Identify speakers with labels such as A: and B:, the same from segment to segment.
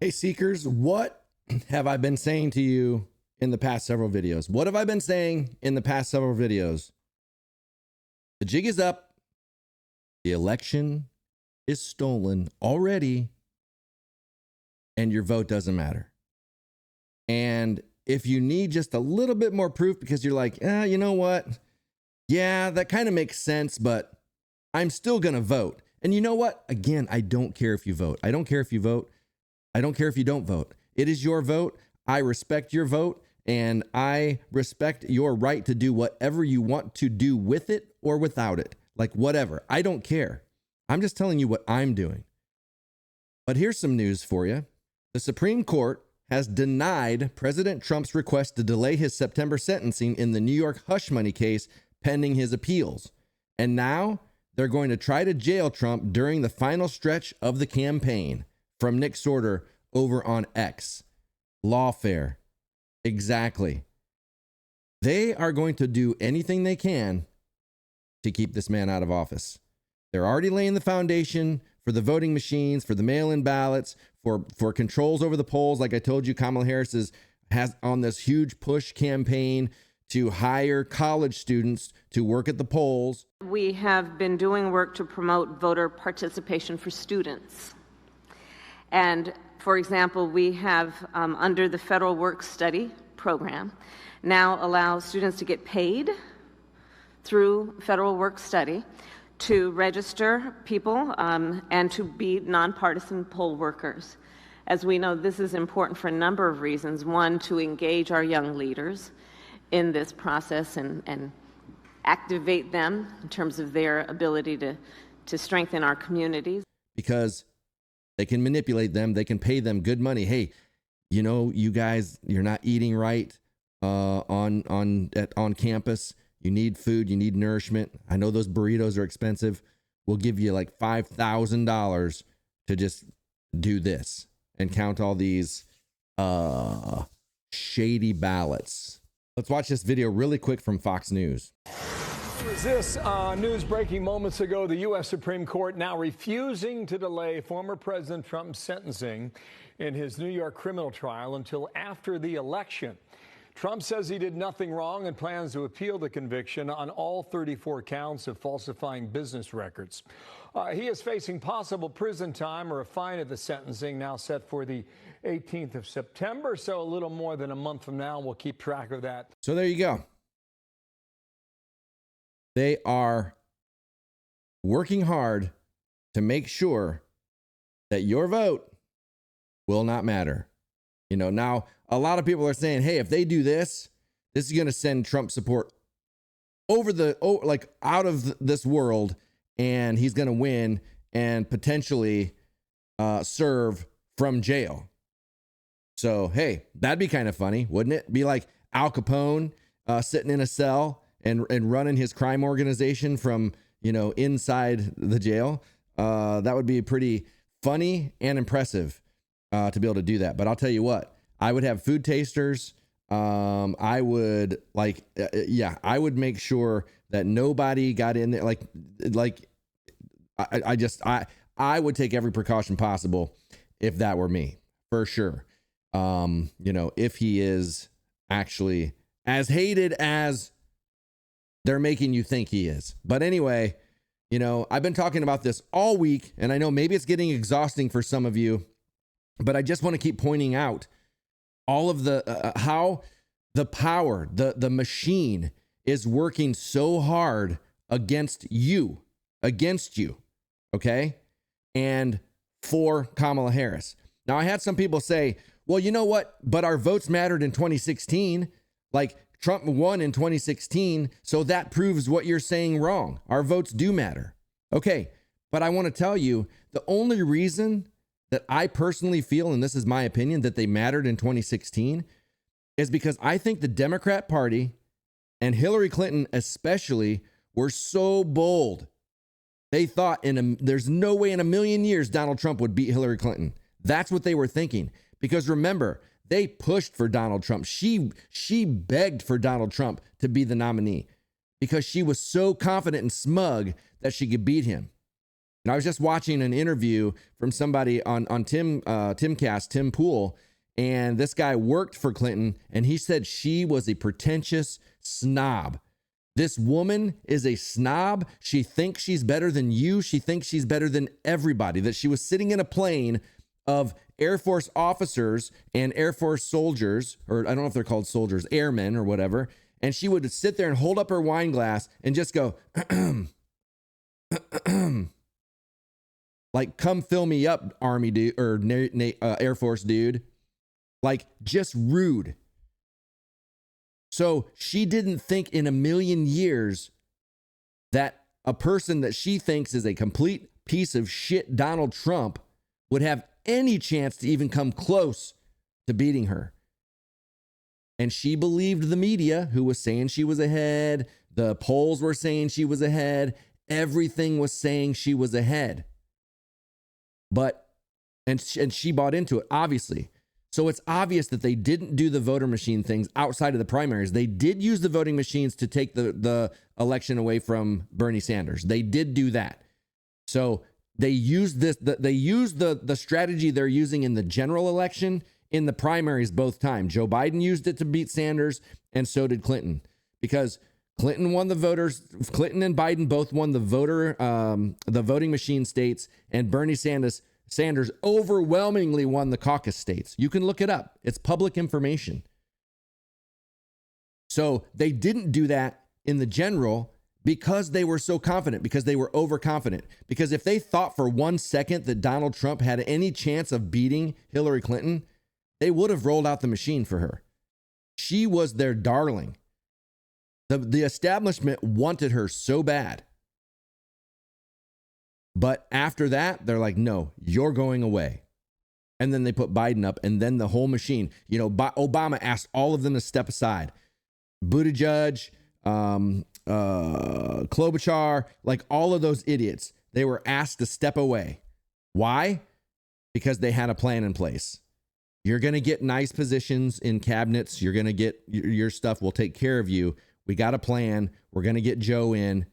A: Hey, Seekers, what have I been saying to you in the past several videos? What have I been saying in the past several videos? The jig is up. The election is stolen already, and your vote doesn't matter. And if you need just a little bit more proof because you're like, you know what? Yeah, that kind of makes sense, but I'm still going to vote. And you know what? Again, I don't care if you vote. I don't care if you vote. I don't care if you don't vote. It is your vote. I respect your vote, and I respect your right to do whatever you want to do with it or without it. Like whatever. I don't care. I'm just telling you what I'm doing. But here's some news for you. The Supreme Court has denied President Trump's request to delay his September sentencing in the New York hush money case pending his appeals. And now they're going to try to jail Trump during the final stretch of the campaign. From Nick Sorter over on X. Lawfare. Exactly. They are going to do anything they can to keep this man out of office. They're already laying the foundation for the voting machines, for the mail-in ballots, for controls over the polls. Like I told you, Kamala Harris has on this huge push campaign to hire college students to work at the polls.
B: We have been doing work to promote voter participation for students. And for example, we have, under the Federal Work Study program, now allow students to get paid through Federal Work Study to register people and to be nonpartisan poll workers. As we know, this is important for a number of reasons. One, to engage our young leaders in this process and activate them in terms of their ability to strengthen our communities.
A: Because they can manipulate them. They can pay them good money. Hey, you know, you guys, you're not eating right on campus. You need food. You need nourishment. I know those burritos are expensive. We'll give you like $5,000 to just do this and count all these shady ballots. Let's watch this video really quick from Fox News.
C: This news breaking moments ago, the U.S. Supreme Court now refusing to delay former President Trump's sentencing in his New York criminal trial until after the election. Trump says he did nothing wrong and plans to appeal the conviction on all 34 counts of falsifying business records. He is facing possible prison time or a fine at the sentencing, now set for the 18th of September. So a little more than a month from now. We'll keep track of that.
A: So there you go. They are working hard to make sure that your vote will not matter. You know, now a lot of people are saying, hey, if they do this, this is going to send Trump support out of this world, and he's going to win and potentially serve from jail. So, hey, that'd be kind of funny, wouldn't it? Be like Al Capone sitting in a cell and running his crime organization from, inside the jail. That would be pretty funny and impressive to be able to do that. But I'll tell you what, I would have food tasters. I would I would make sure that nobody got in there. I would take every precaution possible if that were me, for sure. If he is actually as hated as they're making you think he is. But anyway, I've been talking about this all week, and I know maybe it's getting exhausting for some of you, but I just want to keep pointing out all of the how the power, the machine is working so hard against you, okay? And for Kamala Harris. Now, I had some people say, well, you know what? But our votes mattered in 2016. Like, Trump won in 2016, so that proves what you're saying wrong. Our votes do matter. Okay, but I want to tell you, the only reason that I personally feel, and this is my opinion, that they mattered in 2016 is because I think the Democrat Party and Hillary Clinton especially were so bold. They thought there's no way in a million years Donald Trump would beat Hillary Clinton. That's what they were thinking. Because remember, they pushed for Donald Trump. She begged for Donald Trump to be the nominee because she was so confident and smug that she could beat him. And I was just watching an interview from somebody on Timcast, Tim Pool, and this guy worked for Clinton, and he said she was a pretentious snob. This woman is a snob. She thinks she's better than you. She thinks she's better than everybody. That she was sitting in a plane of Air Force officers and Air Force soldiers, or I don't know if they're called soldiers, airmen or whatever. And she would sit there and hold up her wine glass and just go, like, come fill me up, Army dude, or Air Force dude. Like, just rude. So she didn't think in a million years that a person that she thinks is a complete piece of shit, Donald Trump, would have any chance to even come close to beating her. And she believed the media, who was saying she was ahead. The polls were saying she was ahead. Everything was saying she was ahead. And she bought into it, obviously. So it's obvious that they didn't do the voter machine things outside of the primaries. They did use the voting machines to take the election away from Bernie Sanders. They did do that. So they used this. They used the strategy they're using in the general election in the primaries both times. Joe Biden used it to beat Sanders, and so did Clinton, because Clinton won the voters. Clinton and Biden both won the voting machine states, and Bernie Sanders overwhelmingly won the caucus states. You can look it up. It's public information. So they didn't do that in the general because they were so confident, because they were overconfident. Because if they thought for 1 second that Donald Trump had any chance of beating Hillary Clinton, they would have rolled out the machine for her. She was their darling. The establishment wanted her so bad. But after that, they're like, no, you're going away. And then they put Biden up, and then the whole machine, Obama asked all of them to step aside. Buttigieg, Klobuchar, like all of those idiots, they were asked to step away. Why? Because they had a plan in place. You're going to get nice positions in cabinets. You're going to get your stuff. We'll take care of you. We got a plan. We're going to get Joe in.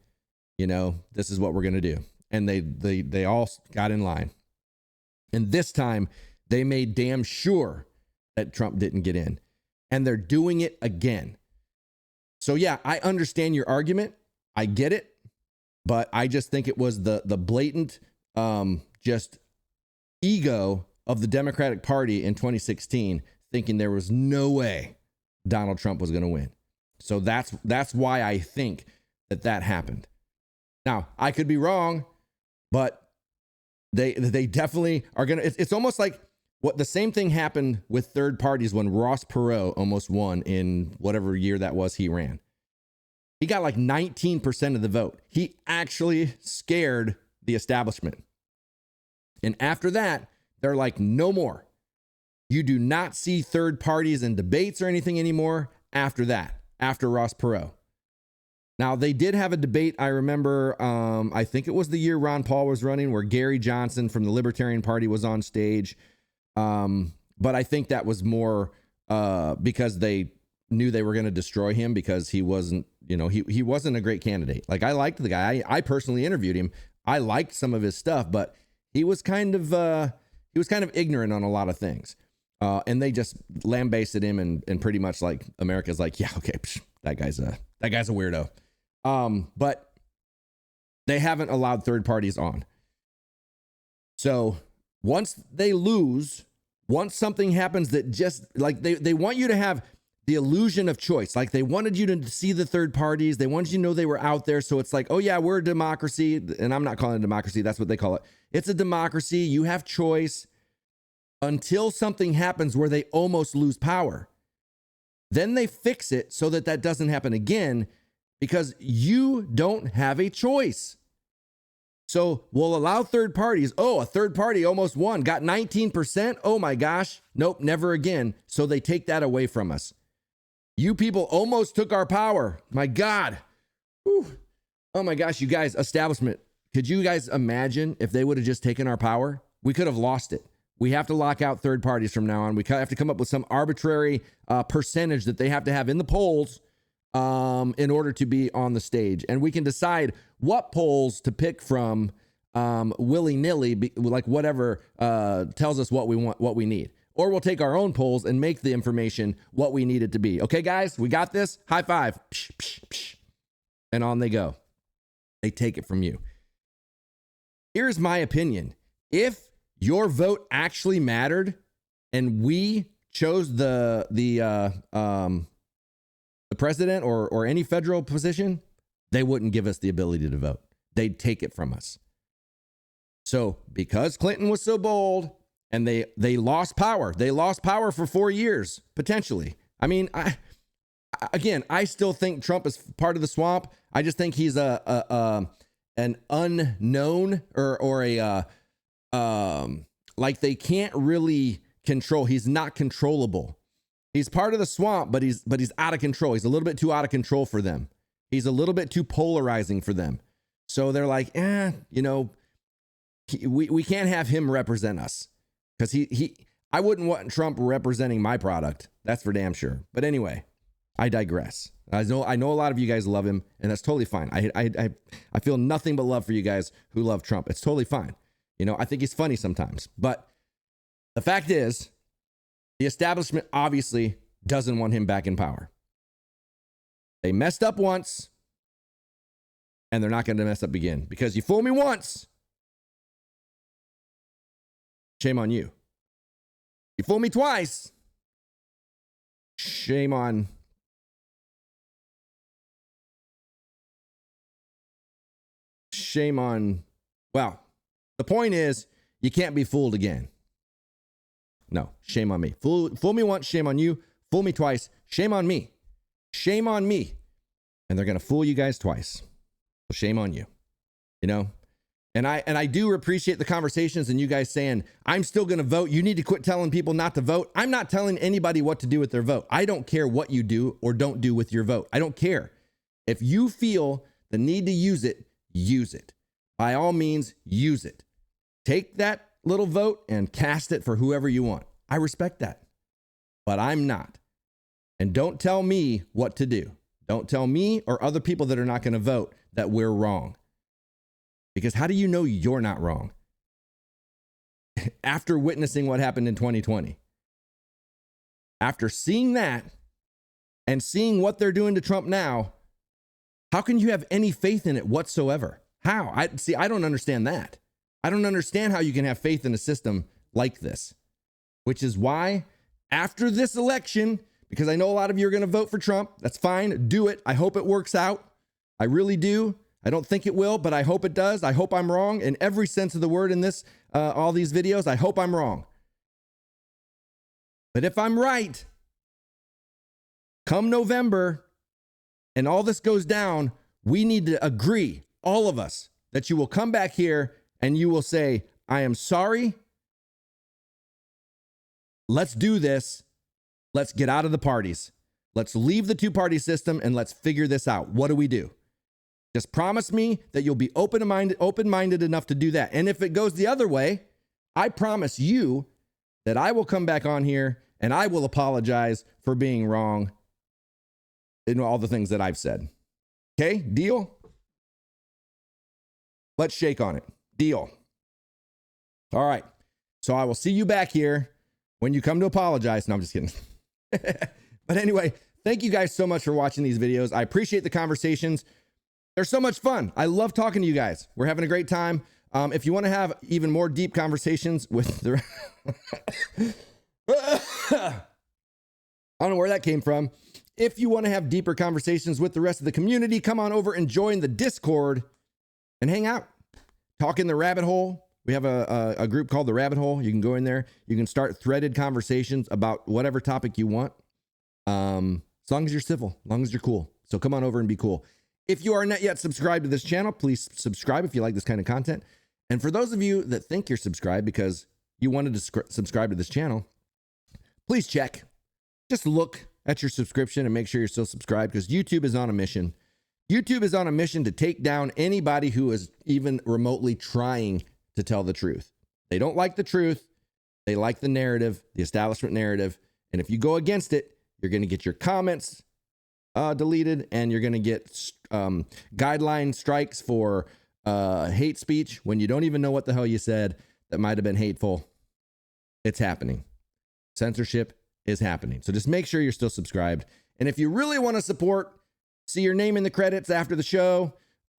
A: This is what we're going to do. And they all got in line. And this time they made damn sure that Trump didn't get in. And they're doing it again. So yeah, I understand your argument. I get it. But I just think it was the blatant just ego of the Democratic Party in 2016, thinking there was no way Donald Trump was going to win. So that's why I think that happened. Now, I could be wrong, but they definitely are going to. It's almost like what the same thing happened with third parties when Ross Perot almost won in whatever year that was he ran. He got like 19% of the vote. He actually scared the establishment. And after that, they're like, no more. You do not see third parties in debates or anything anymore after that, after Ross Perot. Now, they did have a debate. I remember, I think it was the year Ron Paul was running, where Gary Johnson from the Libertarian Party was on stage. But I think that was more because they knew they were going to destroy him, because he wasn't, he wasn't a great candidate. Like, I liked the guy. I personally interviewed him. I liked some of his stuff, but he was kind of ignorant on a lot of things. And they just lambasted him and pretty much like America's like, yeah, okay, that guy's a weirdo. But they haven't allowed third parties on. So once they lose, once something happens that just like they want you to have the illusion of choice. Like, they wanted you to see the third parties. They wanted you to know they were out there. So it's like, oh yeah, we're a democracy. And I'm not calling it a democracy. That's what they call it. It's a democracy. You have choice until something happens where they almost lose power. Then they fix it so that doesn't happen again, because you don't have a choice. So we'll allow third parties. Oh, a third party almost won, got 19%. Oh my gosh. Nope, never again. So they take that away from us. You people almost took our power. My God. Whew. Oh my gosh, you guys, establishment. Could you guys imagine if they would have just taken our power? We could have lost it. We have to lock out third parties from now on. We have to come up with some arbitrary percentage that they have to have in the polls in order to be on the stage. And we can decide what polls to pick from willy-nilly, like whatever tells us what we want, what we need. Or we'll take our own polls and make the information what we need it to be. Okay, guys, we got this. High five. Psh, psh, psh. And on they go. They take it from you. Here's my opinion. If your vote actually mattered and we chose the president or any federal position, they wouldn't give us the ability to vote. They'd take it from us. So because Clinton was so bold and they lost power, for 4 years, potentially. I mean, I still think Trump is part of the swamp. I just think he's an unknown or a like they can't really control. He's not controllable. He's part of the swamp, but he's out of control. He's a little bit too out of control for them. He's a little bit too polarizing for them. So they're like, we can't have him represent us because I wouldn't want Trump representing my product. That's for damn sure. But anyway, I digress. I know a lot of you guys love him, and that's totally fine. I feel nothing but love for you guys who love Trump. It's totally fine. I think he's funny sometimes, but the fact is, the establishment obviously doesn't want him back in power. They messed up once, and they're not going to mess up again, because you fool me once, shame on you. You fool me twice, shame on well, the point is, you can't be fooled again. No, shame on me. Fool me once, shame on you. Fool me twice, shame on me. Shame on me. And they're going to fool you guys twice. Well, shame on you. And I do appreciate the conversations and you guys saying, I'm still going to vote. You need to quit telling people not to vote. I'm not telling anybody what to do with their vote. I don't care what you do or don't do with your vote. I don't care. If you feel the need to use it, use it. By all means, use it. Take that little vote and cast it for whoever you want. I respect that, but I'm not. And don't tell me what to do. Don't tell me or other people that are not going to vote that we're wrong. Because how do you know you're not wrong? After witnessing what happened in 2020. After seeing that and seeing what they're doing to Trump now, how can you have any faith in it whatsoever? How? I don't understand that. I don't understand how you can have faith in a system like this, which is why after this election, because I know a lot of you are going to vote for Trump. That's fine. Do it. I hope it works out. I really do. I don't think it will, but I hope it does. I hope I'm wrong in every sense of the word in this, all these videos. I hope I'm wrong. But if I'm right, come November and all this goes down, we need to agree, all of us, that you will come back here and you will say, I am sorry. Let's do this. Let's get out of the parties. Let's leave the two-party system and let's figure this out. What do we do? Just promise me that you'll be open-minded enough to do that. And if it goes the other way, I promise you that I will come back on here and I will apologize for being wrong in all the things that I've said. Okay, deal? Let's shake on it. Deal. All right. So I will see you back here when you come to apologize. No, I'm just kidding. But anyway, thank you guys so much for watching these videos. I appreciate the conversations. They're so much fun. I love talking to you guys. We're having a great time. If you want to have even more deep conversations with the... I don't know where that came from. If you want to have deeper conversations with the rest of the community, come on over and join the Discord and hang out. Talk in the rabbit hole. We have a group called the Rabbit Hole. You can go in there. You can start threaded conversations about whatever topic you want. As long as you're civil, as long as you're cool. So come on over and be cool. If you are not yet subscribed to this channel, please subscribe if you like this kind of content. And for those of you that think you're subscribed because you wanted to subscribe to this channel, please check. Just look at your subscription and make sure you're still subscribed, because YouTube is on a mission. YouTube is on a mission to take down anybody who is even remotely trying to tell the truth. They don't like the truth. They like the narrative, the establishment narrative. And if you go against it, you're going to get your comments deleted, and you're going to get guideline strikes for hate speech when you don't even know what the hell you said that might have been hateful. It's happening. Censorship is happening. So just make sure you're still subscribed. And if you really want to support, see your name in the credits after the show,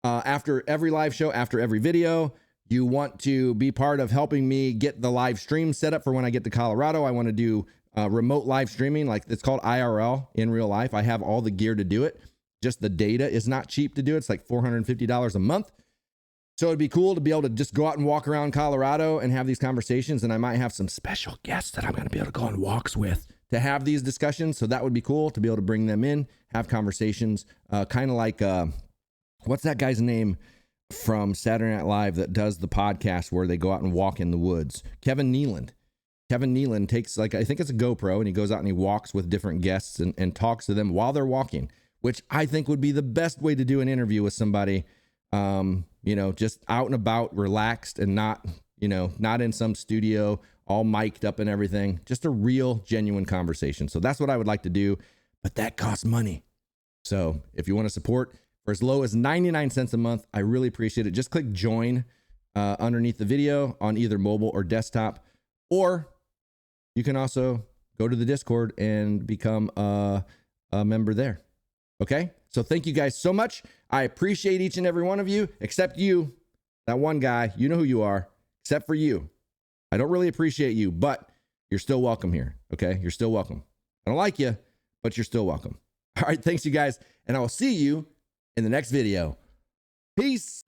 A: after every live show, after every video. You want to be part of helping me get the live stream set up for when I get to Colorado. I want to do remote live streaming, like it's called IRL in real life. I have all the gear to do it. Just the data is not cheap to do. It's like $450 a month. So it'd be cool to be able to just go out and walk around Colorado and have these conversations. And I might have some special guests that I'm going to be able to go on walks with to have these discussions. So that would be cool to be able to bring them in, have conversations, kind of like, what's that guy's name from Saturday Night Live that does the podcast where they go out and walk in the woods? Kevin Nealon. Kevin Nealon takes, like, I think it's a GoPro, and he goes out and he walks with different guests and talks to them while they're walking, which I think would be the best way to do an interview with somebody, just out and about, relaxed, and not in some studio, all mic'd up and everything. Just a real, genuine conversation. So that's what I would like to do, but that costs money. So if you want to support for as low as 99 cents a month, I really appreciate it. Just click join underneath the video on either mobile or desktop, or you can also go to the Discord and become a member there. Okay? So thank you guys so much. I appreciate each and every one of you, except you, that one guy. You know who you are, except for you. I don't really appreciate you, but you're still welcome here. Okay? You're still welcome. I don't like you, but you're still welcome. All right. Thanks, you guys. And I will see you in the next video. Peace.